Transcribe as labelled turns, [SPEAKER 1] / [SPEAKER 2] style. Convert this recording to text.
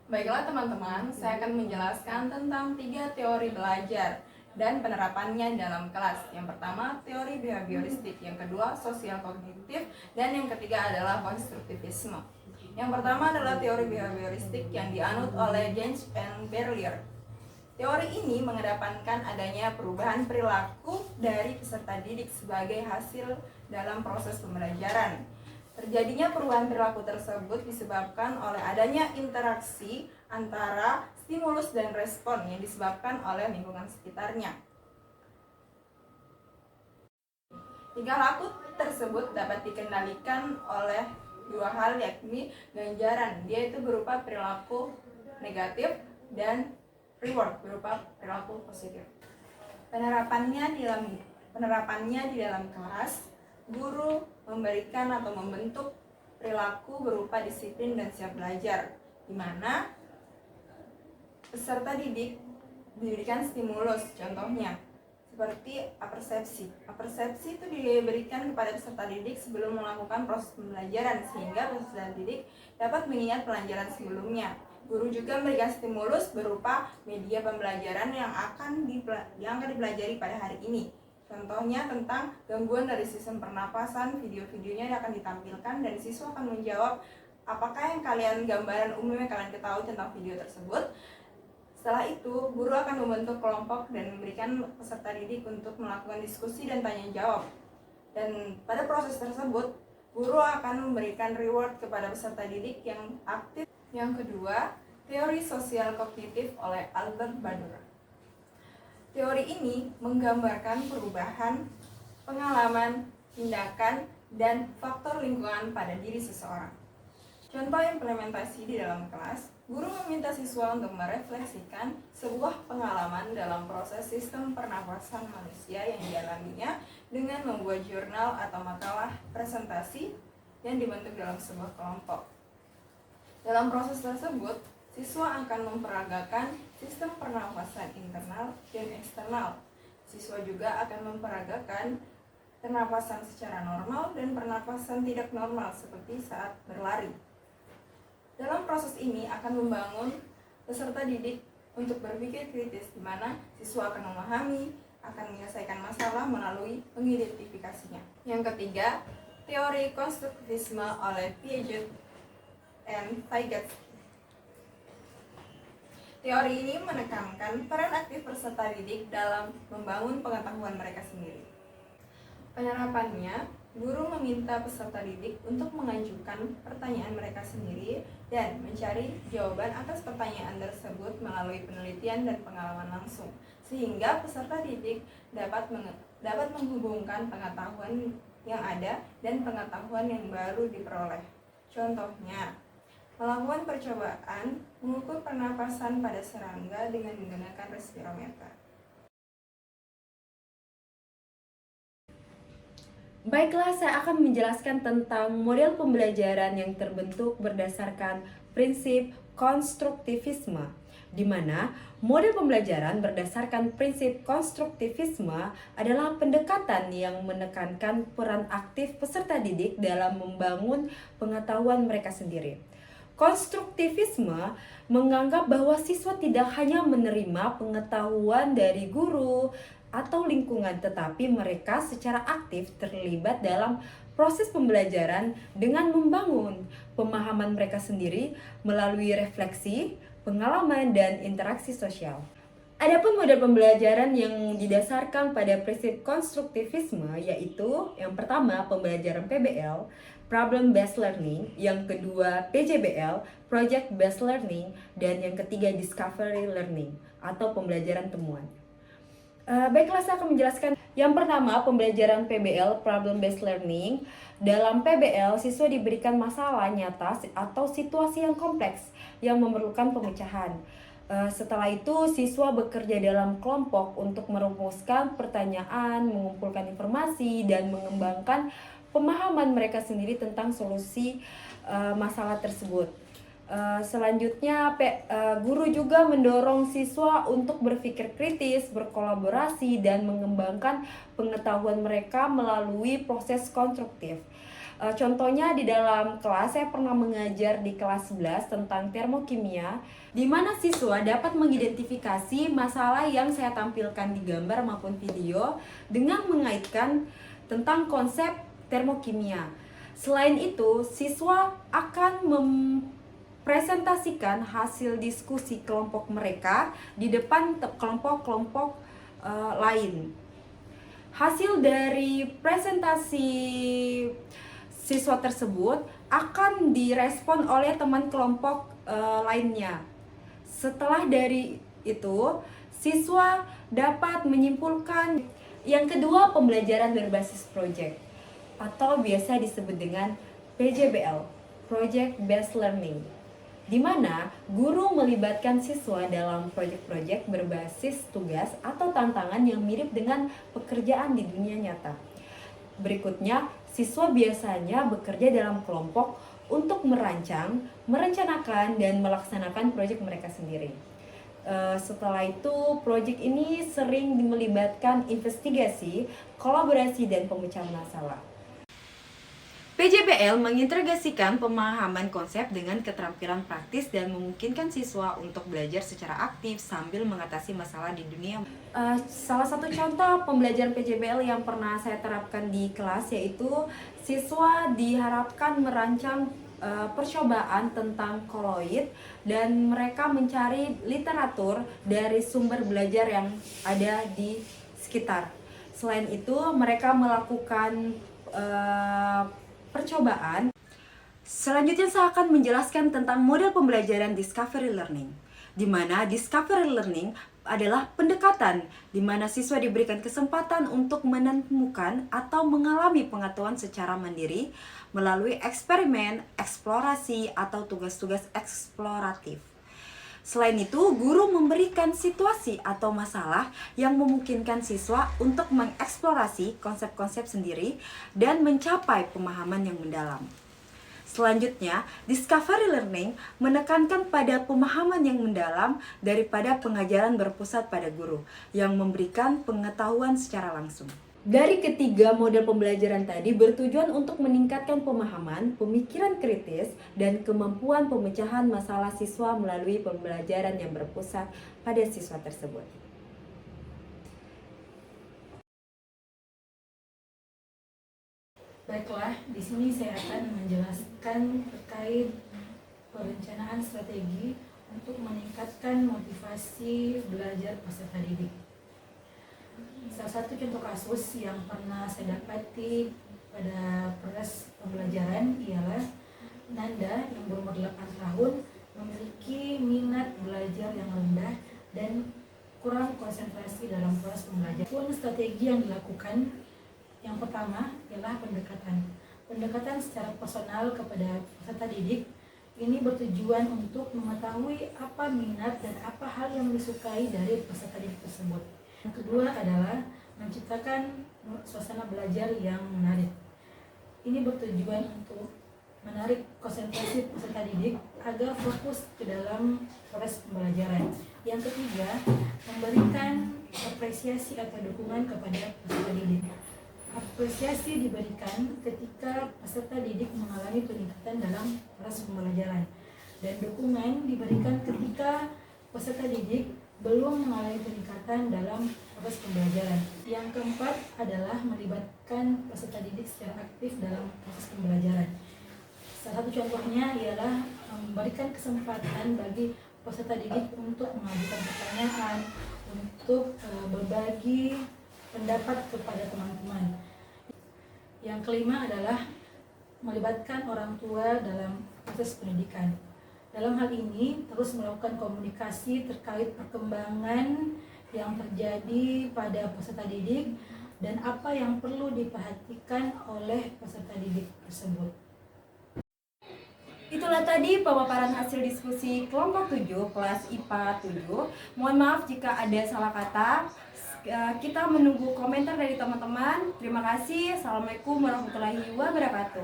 [SPEAKER 1] Baiklah teman-teman, saya akan menjelaskan tentang 3 teori belajar dan penerapannya dalam kelas. Yang pertama, teori behavioristik, yang kedua, sosial kognitif, dan yang ketiga adalah konstruktivisme. Yang pertama adalah teori behavioristik yang dianut oleh James and Berlier. Teori ini mengedepankan adanya perubahan perilaku dari peserta didik sebagai hasil dalam proses pembelajaran. Terjadinya perubahan perilaku tersebut disebabkan oleh adanya interaksi antara stimulus dan respon yang disebabkan oleh lingkungan sekitarnya. Tingkah laku tersebut dapat dikendalikan oleh dua hal, yakni ganjaran, dia itu berupa perilaku negatif, dan reward berupa perilaku positif. Penerapannya di dalam kelas, guru memberikan atau membentuk perilaku berupa disiplin dan siap belajar, di mana peserta didik diberikan stimulus, contohnya seperti apersepsi. Apersepsi itu diberikan kepada peserta didik sebelum melakukan proses pembelajaran, sehingga peserta didik dapat mengingat pelajaran sebelumnya. Guru juga memberikan stimulus berupa media pembelajaran yang akan dipelajari pada hari ini. Contohnya tentang gangguan dari sistem pernapasan, video-videonya akan ditampilkan dan siswa akan menjawab apakah yang gambaran umum yang kalian ketahui tentang video tersebut. Setelah itu, guru akan membentuk kelompok dan memberikan peserta didik untuk melakukan diskusi dan tanya jawab. Dan pada proses tersebut, guru akan memberikan reward kepada peserta didik yang aktif. Yang kedua, teori sosial kognitif oleh Albert Bandura. Teori ini menggambarkan perubahan, pengalaman, tindakan, dan faktor lingkungan pada diri seseorang. Contoh implementasi di dalam kelas, guru meminta siswa untuk merefleksikan sebuah pengalaman dalam proses sistem pernafasan manusia yang dialaminya dengan membuat jurnal atau makalah presentasi yang dibentuk dalam sebuah kelompok. Dalam proses tersebut, siswa akan memperagakan sistem pernafasan internal dan eksternal. Siswa juga akan memperagakan pernapasan secara normal dan pernapasan tidak normal seperti saat berlari. Dalam proses ini akan membangun peserta didik untuk berpikir kritis, di mana siswa akan memahami, akan menyelesaikan masalah melalui mengidentifikasinya. Yang ketiga, teori konstruktivisme oleh Piaget and Vygotsky. Teori ini menekankan peran aktif peserta didik dalam membangun pengetahuan mereka sendiri. Penerapannya, guru meminta peserta didik untuk mengajukan pertanyaan mereka sendiri dan mencari jawaban atas pertanyaan tersebut melalui penelitian dan pengalaman langsung, sehingga peserta didik dapat menghubungkan pengetahuan yang ada dan pengetahuan yang baru diperoleh. Contohnya, melakukan percobaan mengukur pernapasan pada serangga dengan menggunakan respirometer.
[SPEAKER 2] Baiklah, saya akan menjelaskan tentang model pembelajaran yang terbentuk berdasarkan prinsip konstruktivisme, di mana model pembelajaran berdasarkan prinsip konstruktivisme adalah pendekatan yang menekankan peran aktif peserta didik dalam membangun pengetahuan mereka sendiri. Konstruktivisme menganggap bahwa siswa tidak hanya menerima pengetahuan dari guru atau lingkungan, tetapi mereka secara aktif terlibat dalam proses pembelajaran dengan membangun pemahaman mereka sendiri melalui refleksi, pengalaman, dan interaksi sosial. Adapun model pembelajaran yang didasarkan pada prinsip konstruktivisme yaitu yang pertama pembelajaran PBL, Problem Based Learning, yang kedua PJBL, Project Based Learning, dan yang ketiga Discovery Learning atau pembelajaran temuan. Baiklah, saya akan menjelaskan. Yang pertama, pembelajaran PBL, Problem Based Learning. Dalam PBL, siswa diberikan masalah nyata atau situasi yang kompleks yang memerlukan pemecahan. Setelah itu, siswa bekerja dalam kelompok untuk merumuskan pertanyaan, mengumpulkan informasi, dan mengembangkan pemahaman mereka sendiri tentang solusi masalah tersebut. Selanjutnya, guru juga mendorong siswa untuk berpikir kritis, berkolaborasi, dan mengembangkan pengetahuan mereka melalui proses konstruktif. Contohnya di dalam kelas saya pernah mengajar di kelas 11 tentang termokimia, di mana siswa dapat mengidentifikasi masalah yang saya tampilkan di gambar maupun video dengan mengaitkan tentang konsep termokimia. Selain itu, siswa akan mempresentasikan hasil diskusi kelompok mereka di depan kelompok-kelompok lain. Hasil dari presentasi siswa tersebut akan direspon oleh teman kelompok lainnya. Setelah dari itu, siswa dapat menyimpulkan. Yang kedua, pembelajaran berbasis proyek atau biasa disebut dengan PJBL, Project Based Learning, di mana guru melibatkan siswa dalam proyek-proyek berbasis tugas atau tantangan yang mirip dengan pekerjaan di dunia nyata. Berikutnya, siswa biasanya bekerja dalam kelompok untuk merancang, merencanakan, dan melaksanakan proyek mereka sendiri. Setelah itu, proyek ini sering melibatkan investigasi, kolaborasi, dan pemecahan masalah. PJBL mengintegrasikan pemahaman konsep dengan keterampilan praktis dan memungkinkan siswa untuk belajar secara aktif sambil mengatasi masalah di dunia. Salah satu contoh pembelajaran PJBL yang pernah saya terapkan di kelas yaitu siswa diharapkan merancang percobaan tentang koloid dan mereka mencari literatur dari sumber belajar yang ada di sekitar. Selain itu, mereka melakukan percobaan. Selanjutnya saya akan menjelaskan tentang model pembelajaran discovery learning, di mana discovery learning adalah pendekatan di mana siswa diberikan kesempatan untuk menemukan atau mengalami pengetahuan secara mandiri melalui eksperimen, eksplorasi, atau tugas-tugas eksploratif. Selain itu, guru memberikan situasi atau masalah yang memungkinkan siswa untuk mengeksplorasi konsep-konsep sendiri dan mencapai pemahaman yang mendalam. Selanjutnya, discovery learning menekankan pada pemahaman yang mendalam daripada pengajaran berpusat pada guru yang memberikan pengetahuan secara langsung. Dari ketiga model pembelajaran tadi bertujuan untuk meningkatkan pemahaman, pemikiran kritis, dan kemampuan pemecahan masalah siswa melalui pembelajaran yang berpusat pada siswa tersebut.
[SPEAKER 3] Baiklah, di sini saya akan menjelaskan terkait perencanaan strategi untuk meningkatkan motivasi belajar peserta didik. Salah satu contoh kasus yang pernah saya dapati pada proses pembelajaran ialah Nanda yang berumur 8 tahun memiliki minat belajar yang rendah dan kurang konsentrasi dalam proses pembelajaran. Pun strategi yang dilakukan yang pertama ialah pendekatan. Pendekatan secara personal kepada peserta didik ini bertujuan untuk mengetahui apa minat dan apa hal yang disukai dari peserta didik tersebut. Yang kedua adalah menciptakan suasana belajar yang menarik. Ini bertujuan untuk menarik konsentrasi peserta didik agar fokus ke dalam proses pembelajaran. Yang ketiga, memberikan apresiasi atau dukungan kepada peserta didik. Apresiasi diberikan ketika peserta didik mengalami peningkatan dalam proses pembelajaran, dan dukungan diberikan ketika peserta didik belum mengalami peningkatan dalam proses pembelajaran. Yang keempat adalah melibatkan peserta didik secara aktif dalam proses pembelajaran. Salah satu contohnya ialah memberikan kesempatan bagi peserta didik untuk mengajukan pertanyaan, untuk berbagi pendapat kepada teman-teman. Yang kelima adalah melibatkan orang tua dalam proses pendidikan. Dalam hal ini, terus melakukan komunikasi terkait perkembangan yang terjadi pada peserta didik dan apa yang perlu diperhatikan oleh peserta didik tersebut.
[SPEAKER 2] Itulah tadi pemaparan hasil diskusi kelompok 7 kelas IPA 7. Mohon maaf jika ada salah kata. Kita menunggu komentar dari teman-teman. Terima kasih. Assalamualaikum warahmatullahi wabarakatuh.